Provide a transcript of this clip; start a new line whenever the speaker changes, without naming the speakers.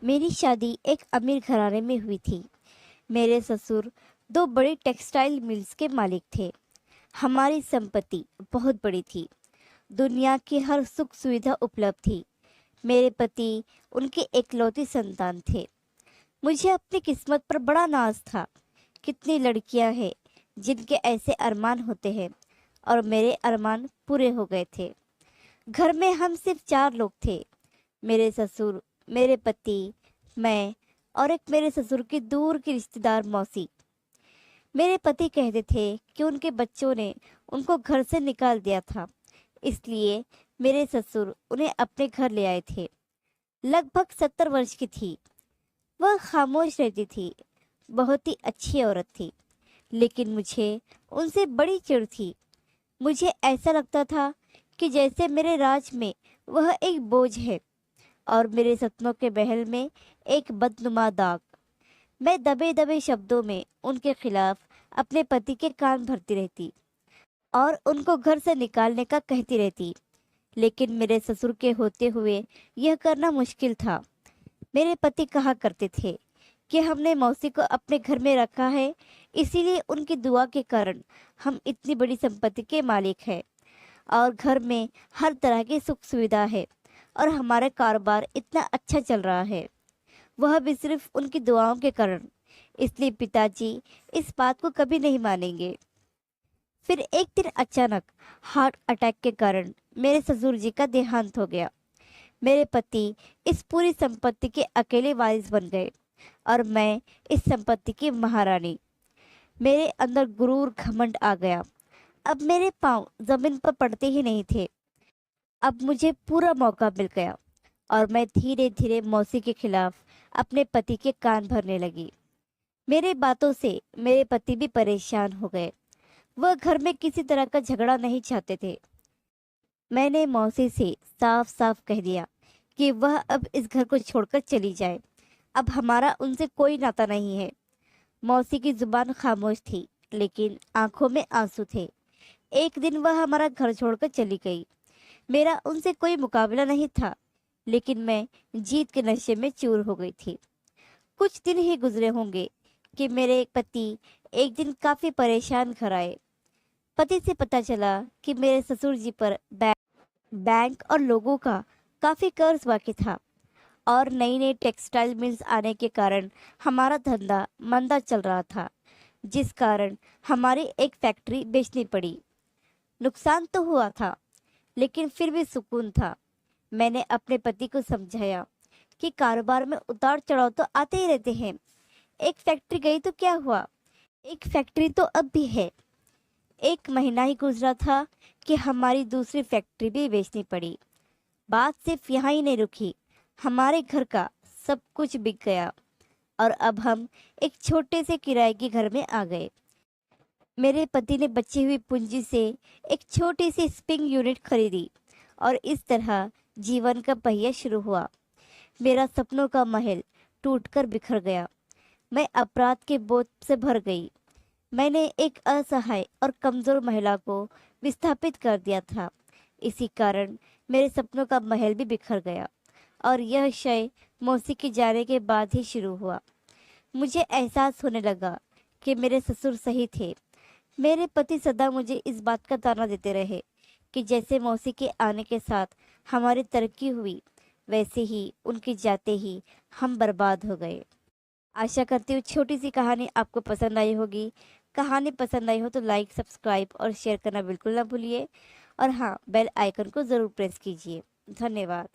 मेरी शादी एक अमीर घराने में हुई थी। मेरे ससुर दो बड़ी टेक्सटाइल मिल्स के मालिक थे। हमारी संपत्ति बहुत बड़ी थी। दुनिया की हर सुख सुविधा उपलब्ध थी। मेरे पति उनके इकलौती संतान थे। मुझे अपनी किस्मत पर बड़ा नाज था। कितनी लड़कियां हैं जिनके ऐसे अरमान होते हैं, और मेरे अरमान पूरे हो गए थे। घर में हम सिर्फ चार लोग थे। मेरे ससुर, मेरे पति, मैं और एक मेरे ससुर की दूर की रिश्तेदार मौसी। मेरे पति कहते थे कि उनके बच्चों ने उनको घर से निकाल दिया था, इसलिए मेरे ससुर उन्हें अपने घर ले आए थे। लगभग 70 वर्ष की थी। वह खामोश रहती थी। बहुत ही अच्छी औरत थी, लेकिन मुझे उनसे बड़ी चिढ़ थी। मुझे ऐसा लगता था कि जैसे मेरे राज में वह एक बोझ है और मेरे सपनों के महल में एक बदनुमा दाग। मैं दबे दबे शब्दों में उनके खिलाफ अपने पति के कान भरती रहती और उनको घर से निकालने का कहती रहती, लेकिन मेरे ससुर के होते हुए यह करना मुश्किल था। मेरे पति कहा करते थे कि हमने मौसी को अपने घर में रखा है, इसीलिए उनकी दुआ के कारण हम इतनी बड़ी संपत्ति के मालिक हैं और घर में हर तरह की सुख सुविधा है और हमारा कारोबार इतना अच्छा चल रहा है, वह भी सिर्फ उनकी दुआओं के कारण। इसलिए पिताजी इस बात को कभी नहीं मानेंगे। फिर एक दिन अचानक हार्ट अटैक के कारण मेरे ससुर जी का देहांत हो गया। मेरे पति इस पूरी संपत्ति के अकेले वारिस बन गए और मैं इस संपत्ति की महारानी। मेरे अंदर गुरूर घमंड आ गया। अब मेरे पांव जमीन पर पड़ते ही नहीं थे। अब मुझे पूरा मौका मिल गया और मैं धीरे धीरे मौसी के खिलाफ अपने पति के कान भरने लगी। मेरे बातों से मेरे पति भी परेशान हो गए। वह घर में किसी तरह का झगड़ा नहीं चाहते थे। मैंने मौसी से साफ साफ कह दिया कि वह अब इस घर को छोड़कर चली जाए। अब हमारा उनसे कोई नाता नहीं है। मौसी की जुबान खामोश थी, लेकिन आंखों में आंसू थे। एक दिन वह हमारा घर छोड़कर चली गई। मेरा उनसे कोई मुकाबला नहीं था, लेकिन मैं जीत के नशे में चूर हो गई थी। कुछ दिन ही गुजरे होंगे कि मेरे पति एक दिन काफी परेशान घर आए। पति से पता चला कि मेरे ससुर जी पर बैंक और लोगों का काफी कर्ज बाकी था और नई नई टेक्सटाइल मिल्स आने के कारण हमारा धंधा मंदा चल रहा था, जिस कारण हमारी एक फैक्ट्री बेचनी पड़ी। नुकसान तो हुआ था, लेकिन फिर भी सुकून था। मैंने अपने पति को समझाया कि कारोबार में उतार चढ़ाव तो आते ही रहते हैं। एक फैक्ट्री गई तो क्या हुआ, एक फैक्ट्री तो अब भी है। एक महीना ही गुजरा था कि हमारी दूसरी फैक्ट्री भी बेचनी पड़ी। बात सिर्फ यहाँ ही नहीं रुकी। हमारे घर का सब कुछ बिक गया और अब हम एक छोटे से किराए के घर में आ गए। मेरे पति ने बची हुई पूंजी से एक छोटी सी स्पिंग यूनिट खरीदी और इस तरह जीवन का पहिया शुरू हुआ। मेरा सपनों का महल टूटकर बिखर गया। मैं अपराध के बोझ से भर गई। मैंने एक असहाय और कमजोर महिला को विस्थापित कर दिया था। इसी कारण मेरे सपनों का महल भी बिखर गया और यह क्षय मौसी के जाने के बाद ही शुरू हुआ। मुझे एहसास होने लगा कि मेरे ससुर सही थे। मेरे पति सदा मुझे इस बात का ताना देते रहे कि जैसे मौसी के आने के साथ हमारी तरक्की हुई, वैसे ही उनके जाते ही हम बर्बाद हो गए। आशा करती हूँ छोटी सी कहानी आपको पसंद आई होगी। कहानी पसंद आई हो तो लाइक, सब्सक्राइब और शेयर करना बिल्कुल ना भूलिए। और हाँ, बेल आइकन को ज़रूर प्रेस कीजिए। धन्यवाद।